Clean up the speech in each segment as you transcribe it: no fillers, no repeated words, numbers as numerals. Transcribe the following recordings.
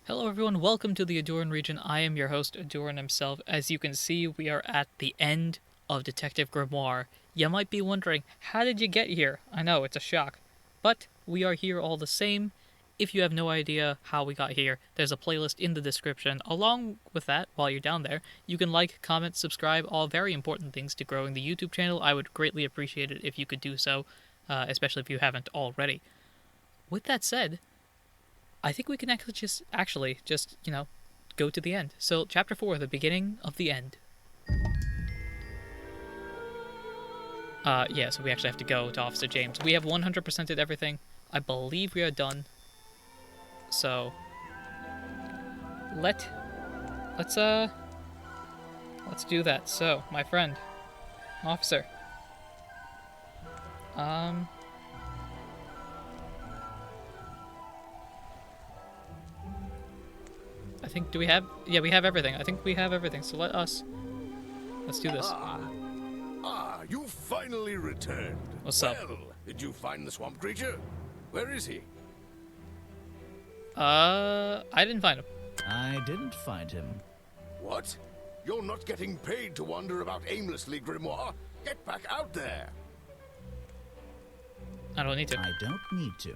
Hello everyone, welcome to the Ahdurin region. I am your host, Ahdurin himself. As you can see, we are at the end of Detective Grimoire. You might be wondering, how did you get here? I know, it's a shock. But we are here all the same. If you have no idea how we got here, there's a playlist in the description. Along with that, while you're down there, you can like, comment, subscribe, all very important things to growing the YouTube channel. I would greatly appreciate it if you could do so, especially if you haven't already. With that said, I think we can actually just go to the end. So, chapter 4, the beginning of the end. Yeah, so we actually have to go to Officer James. We have 100%ed everything. I believe we are done. So, let's do that. So, my friend, officer, I think, do we have, yeah, we have everything. I think we have everything, so let's do this. You finally returned. What's up? Well, did you find the swamp creature? Where is he? I didn't find him. I didn't find him. What? You're not getting paid to wander about aimlessly, Grimoire. Get back out there. I don't need to. I don't need to.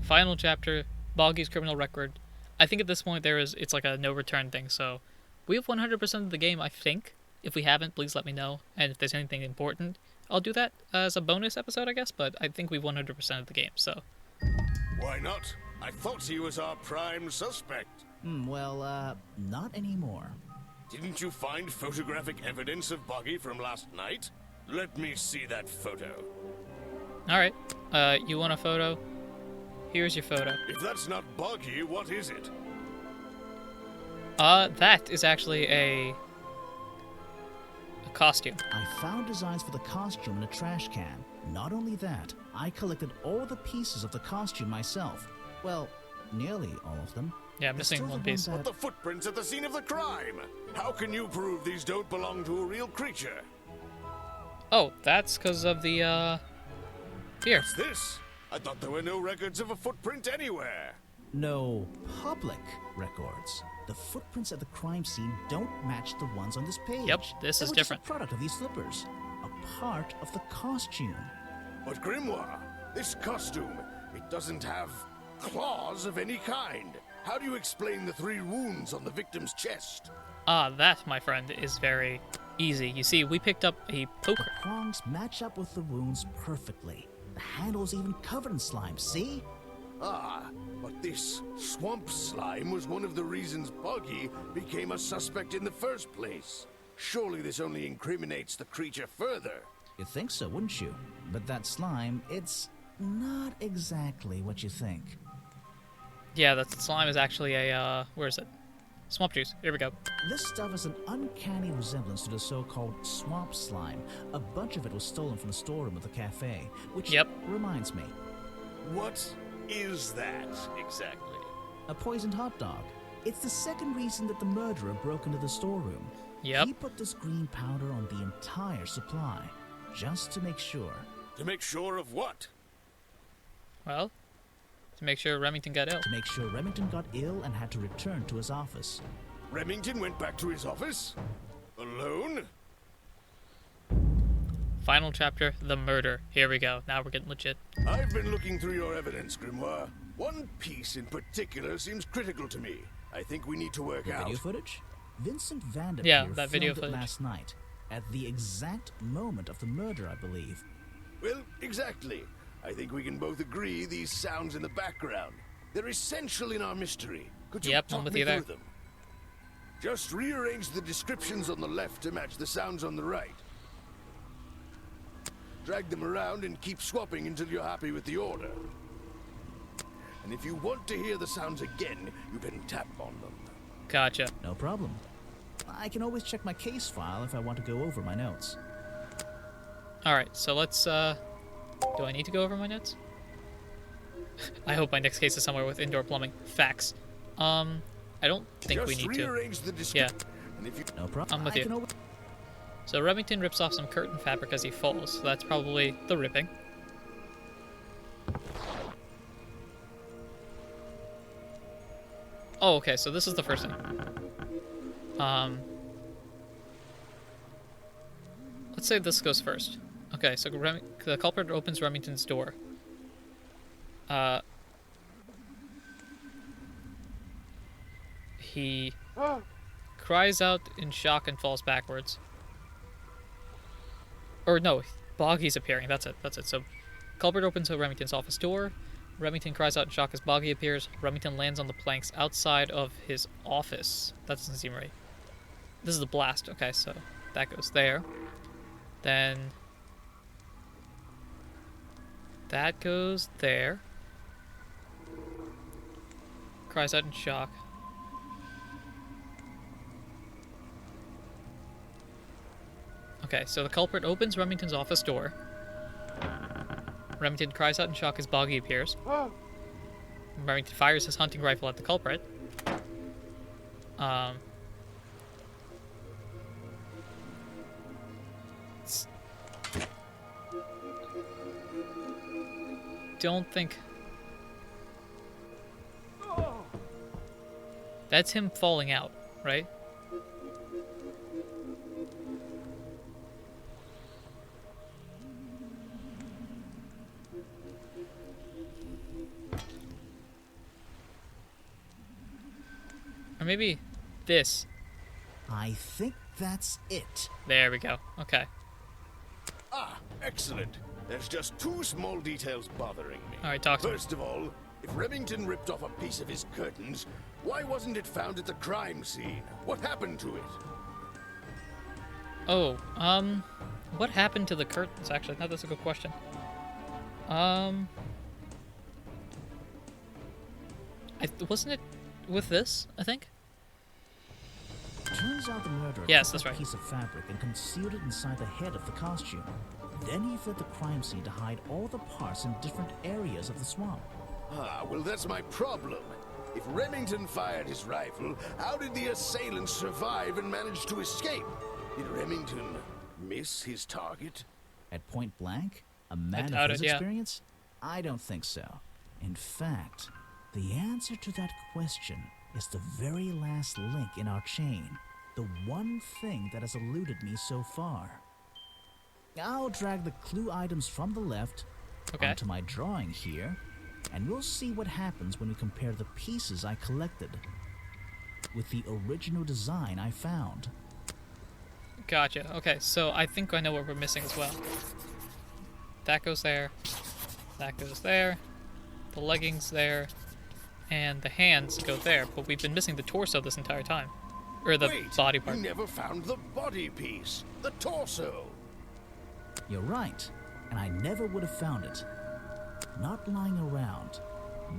Final chapter, Boggy's criminal record. I think at this point it's like a no return thing, so we have 100% of the game, I think. If we haven't, please let me know, and if there's anything important, I'll do that as a bonus episode, I guess, but I think we've 100% of the game, so. Why not? I thought he was our prime suspect. Not anymore. Didn't you find photographic evidence of Boggy from last night? Let me see that photo. Alright, you want a photo? Here's your photo. If that's not Boggy, what is it? That is actually a costume. I found designs for the costume in a trash can. Not only that, I collected all the pieces of the costume myself. Well, nearly all of them. Yeah, I'm missing one piece. But the footprints at the scene of the crime! How can you prove these don't belong to a real creature? Oh, that's because of the, here. What's this? I thought there were no records of a footprint anywhere. No public records. The footprints at the crime scene don't match the ones on this page. Yep, this is different. Just a product of these slippers. A part of the costume. But Grimoire, this costume, it doesn't have claws of any kind. How do you explain the 3 wounds on the victim's chest? That, my friend, is very easy. You see, we picked up a poker. The prongs match up with the wounds perfectly. The handle's even covered in slime, see? But this swamp slime was one of the reasons Boggy became a suspect in the first place. Surely this only incriminates the creature further. You'd think so, wouldn't you? But that slime, it's not exactly what you think. Yeah, that slime is actually a, where is it? Swamp juice. Here we go. This stuff is an uncanny resemblance to the so-called swamp slime. A bunch of it was stolen from the storeroom of the cafe, which reminds me. What is that exactly? A poisoned hot dog. It's the second reason that the murderer broke into the storeroom. Yep. He put this green powder on the entire supply, just to make sure. To make sure of what? Well, to make sure Remington got ill. To make sure Remington got ill and had to return to his office. Remington went back to his office? Alone? Final chapter, the murder. Here we go. Now we're getting legit. I've been looking through your evidence, Grimoire. One piece in particular seems critical to me. I think we need to work out. Video footage? Vincent Vanderveer that video filmed it footage. last night, at the exact moment of the murder, I believe. Well, exactly. I think we can both agree these sounds in the background. They're essential in our mystery. Could you I'm talk with me you there. through them? Just rearrange the descriptions on the left to match the sounds on the right. Drag them around and keep swapping until you're happy with the order. And if you want to hear the sounds again, you can tap on them. Gotcha. No problem. I can always check my case file if I want to go over my notes. Alright, so let's, do I need to go over my notes? I hope my next case is somewhere with indoor plumbing. Facts. I don't think we need to. Rearrange the Yeah. And if you No problem. I'm with you. So Remington rips off some curtain fabric as he falls, so that's probably the ripping. Oh, okay, so this is the first thing. Let's say this goes first. Okay, so the culprit opens Remington's door. He cries out in shock and falls backwards. Or no, Boggy's appearing. That's it. So, culprit opens Remington's office door. Remington cries out in shock as Boggy appears. Remington lands on the planks outside of his office. That doesn't seem right. This is the blast. Okay, so that goes there. Then that goes there. Cries out in shock. Okay, so the culprit opens Remington's office door. Remington cries out in shock as Boggy appears. Remington fires his hunting rifle at the culprit. Don't think... That's him falling out, right? Or maybe this. I think that's it. There we go. Okay. Ah, excellent. There's just two small details bothering me. All right, talk to me. First of all, if Remington ripped off a piece of his curtains, why wasn't it found at the crime scene? What happened to it? Oh, what happened to the curtains, actually? No, that's a good question. Wasn't it with this, I think? Turns out the murderer Yes, took that's that right. piece of fabric and concealed it inside the head of the costume. Then he fled the crime scene to hide all the parts in different areas of the swamp. Ah, well, that's my problem. If Remington fired his rifle, how did the assailant survive and manage to escape? Did Remington miss his target? At point blank? A man doubt of his it, yeah. experience? I don't think so. In fact, the answer to that question is the very last link in our chain. The one thing that has eluded me so far. I'll drag the clue items from the left onto my drawing here, and we'll see what happens when we compare the pieces I collected with the original design I found. Gotcha. Okay, so I think I know what we're missing as well. That goes there. That goes there. The leggings there. And the hands go there. But we've been missing the torso this entire time. Or the Wait, body part. you never found the body piece, the torso. You're right, and I never would have found it. Not lying around.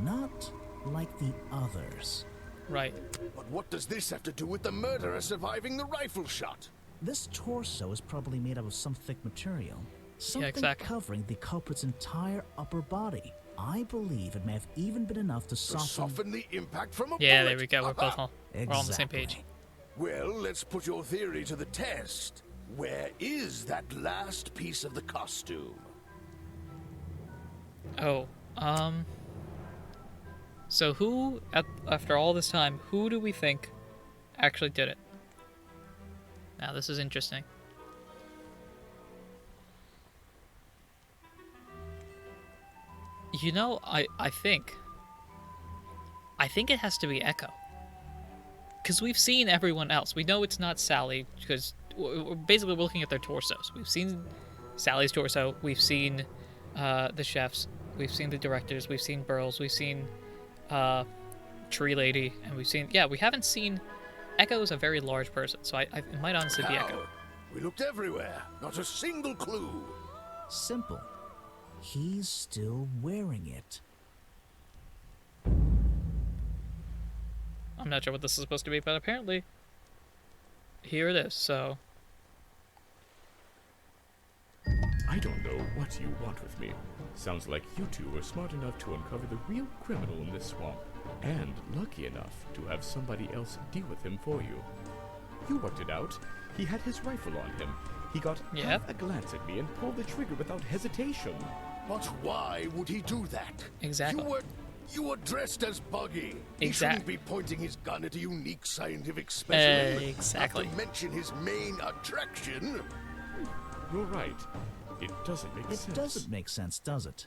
Not like the others. Right. But what does this have to do with the murderer surviving the rifle shot? This torso is probably made out of some thick material. Something exactly. covering the culprit's entire upper body. I believe it may have even been enough to To soften... soften the impact from a Yeah, bullet. there we go. We're both Aha. we're all on the same page. Exactly. Well, let's put your theory to the test. Where is that last piece of the costume? Oh, so who, after all this time, who do we think actually did it? Now, this is interesting. You know, I think it has to be Echo. Because we've seen everyone else. We know it's not Sally, because we're basically looking at their torsos. We've seen Sally's torso, we've seen the chefs, we've seen the directors, we've seen Burls, we've seen Tree Lady, and we've seen... Yeah, we haven't seen... Echo is a very large person, so it might honestly be Echo. How? We looked everywhere. Not a single clue. Simple. He's still wearing it. I'm not sure what this is supposed to be, but apparently here it is, so... I don't know what you want with me. Sounds like you two were smart enough to uncover the real criminal in this swamp, and lucky enough to have somebody else deal with him for you. You worked it out. He had his rifle on him. He got half a glance at me and pulled the trigger without hesitation. But why would he do that? Exactly. You were You are dressed as Buggy. He Exact- shouldn't be pointing his gun at a unique scientific specimen. Exactly. Not to mention his main attraction. You're right. It doesn't make sense. It doesn't make sense, does it?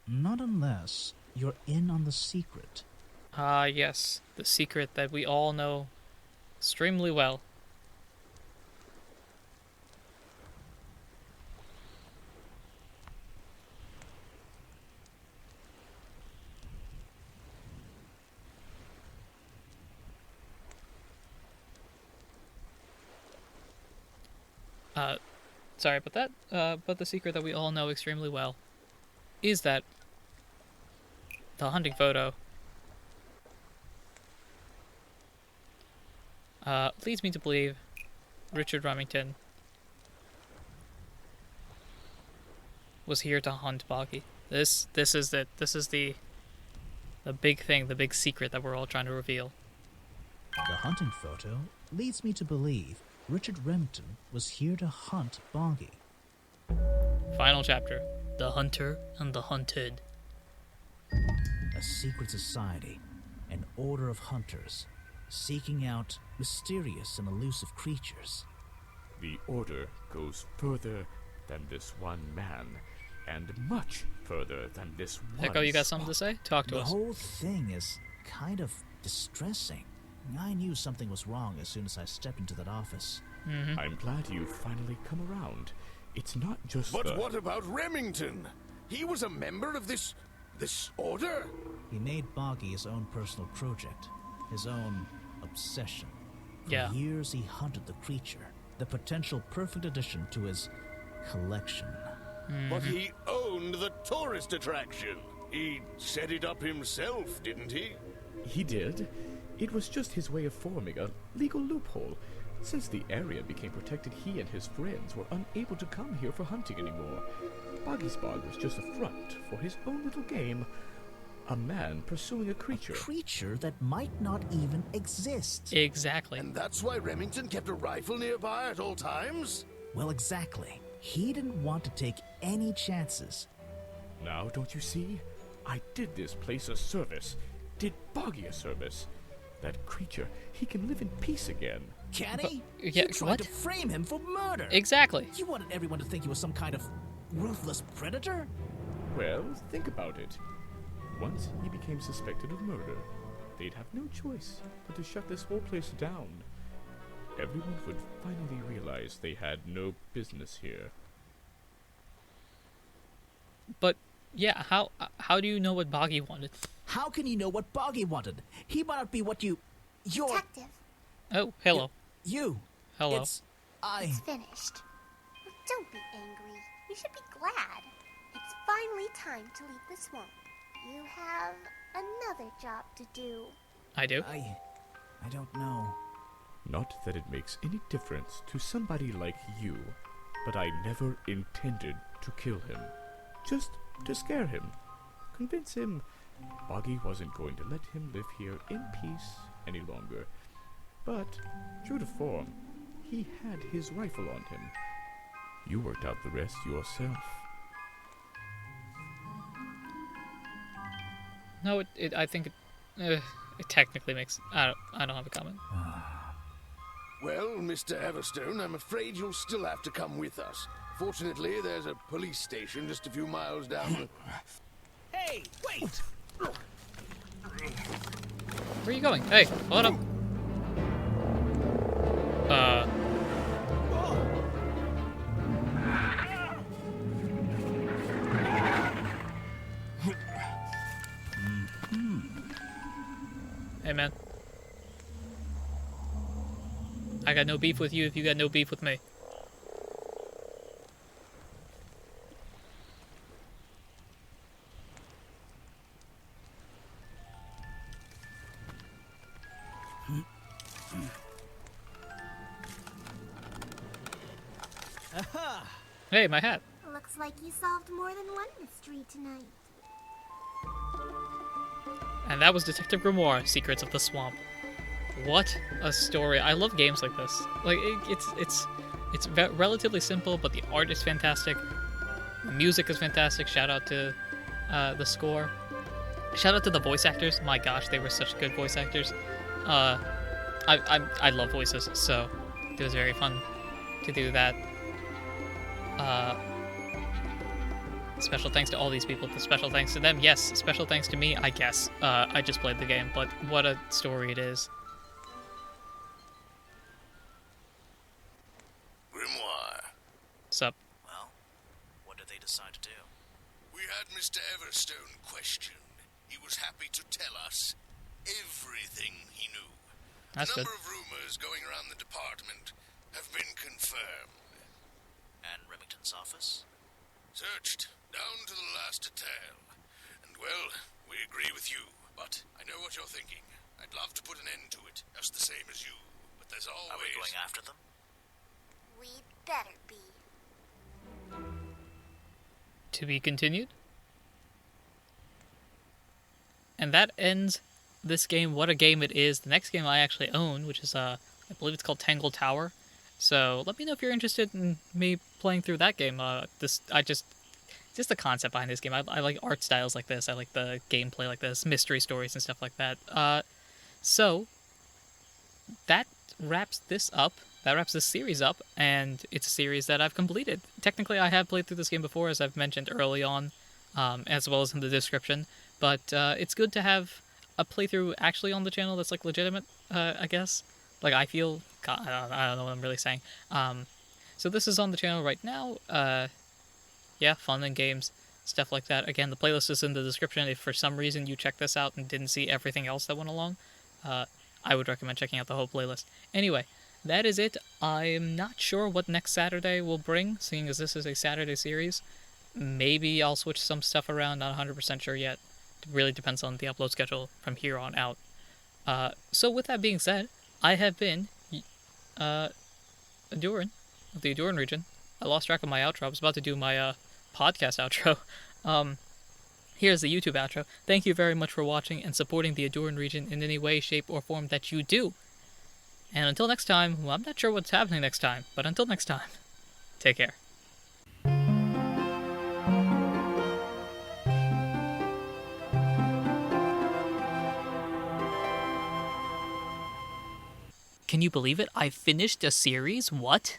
Not unless you're in on the secret. Ah, yes. The secret that we all know extremely well. Sorry about that. But the secret that we all know extremely well is that the hunting photo leads me to believe Richard Remington was here to hunt Boggy. This is it. This is the big thing, the big secret that we're all trying to reveal. The hunting photo leads me to believe Richard Remington was here to hunt Boggy. Final chapter: The Hunter and the Hunted. A secret society, an order of hunters, seeking out mysterious and elusive creatures. The Order goes further than this one man, and much further than this one Echo, you got something to say? Talk to The us. whole thing is kind of distressing. I knew something was wrong as soon as I stepped into that office. I'm glad you've finally come around. It's not just But what about Remington? He was a member of this order? He made Boggy his own personal project, his own obsession. For Yeah. years he hunted the creature, the potential perfect addition to his collection. But he owned the tourist attraction. He set it up himself, didn't he? He did. It was just his way of forming a legal loophole. Since the area became protected, he and his friends were unable to come here for hunting anymore. Boggy's Bog was just a front for his own little game. A man pursuing a creature. A creature that might not even exist. Exactly. And that's why Remington kept a rifle nearby at all times? Well, exactly. He didn't want to take any chances. Now, don't you see? I did this place a service. Did Boggy a service. That creature, he can live in peace again. Can he? yeah, You tried what? to frame him for murder. Exactly. You wanted everyone to think he was some kind of ruthless predator? Well, think about it. Once he became suspected of murder, they'd have no choice but to shut this whole place down. Everyone would finally realize they had no business here. But yeah, how do you know what Boggy wanted? How can you know what Boggy wanted? He might not be what you're... Detective, Oh, hello. You. Hello. It's it's finished. Don't be angry. You should be glad. It's finally time to leave the swamp. You have another job to do. I do. I don't know. Not that it makes any difference to somebody like you, but I never intended to kill him. Just to scare him. Convince him Boggy wasn't going to let him live here in peace any longer. But, true to form, he had his rifle on him. You worked out the rest yourself. No, I think it technically makes. I don't have a comment. Well, Mr. Everstone, I'm afraid you'll still have to come with us. Fortunately, there's a police station just a few miles down. Hey, wait! Where are you going? Hey, hold up. Hey, man. I got no beef with you if you got no beef with me. Hey, my hat. Looks like you solved more than one mystery tonight. And that was Detective Grimoire, Secrets of the Swamp. What a story. I love games like this. Like, it's relatively simple, but the art is fantastic. The music is fantastic. Shout out to the score. Shout out to the voice actors. My gosh, they were such good voice actors. Uh, I love voices, so it was very fun to do that. Uh, Special thanks to all these people. Special thanks to them. Yes, special thanks to me, I guess. I just played the game, but what a story it is. Grimoire, Sup? Well, what did they decide to do? we had Mr. Everstone questioned. He was happy to tell us everything he knew. That's The good. number of rumors going around the department have been confirmed. And Remington's office? Searched down to the last detail. And well, we agree with you, but I know what you're thinking. I'd love to put an end to it, just the same as you. But there's always... Are we going after them? We'd better be. To be continued. And that ends this game. What a game it is. The next game I actually own, which is I believe it's called Tangle Tower. So let me know if you're interested in me playing through that game. Just the concept behind this game. I like art styles like this. I like the gameplay like this, mystery stories and stuff like that. So that wraps this up. That wraps this series up, and it's a series that I've completed. Technically, I have played through this game before, as I've mentioned early on, as well as in the description. But it's good to have a playthrough actually on the channel that's like legitimate, I guess. Like I feel, God, I don't know what I'm really saying. So this is on the channel right now. Yeah, fun and games, stuff like that. Again, the playlist is in the description. If for some reason you checked this out and didn't see everything else that went along, I would recommend checking out the whole playlist. Anyway, that is it. I'm not sure what next Saturday will bring, seeing as this is a Saturday series. Maybe I'll switch some stuff around, not 100% sure yet. It really depends on the upload schedule from here on out. So with that being said, I have been Ahdurin of the Ahdurin region. I lost track of my outro. I was about to do my podcast outro. Here's the YouTube outro. Thank you very much for watching and supporting the Ahdurin region in any way, shape, or form that you do. And until next time, well, I'm not sure what's happening next time, but until next time, take care. Can you believe it? I finished a series? What?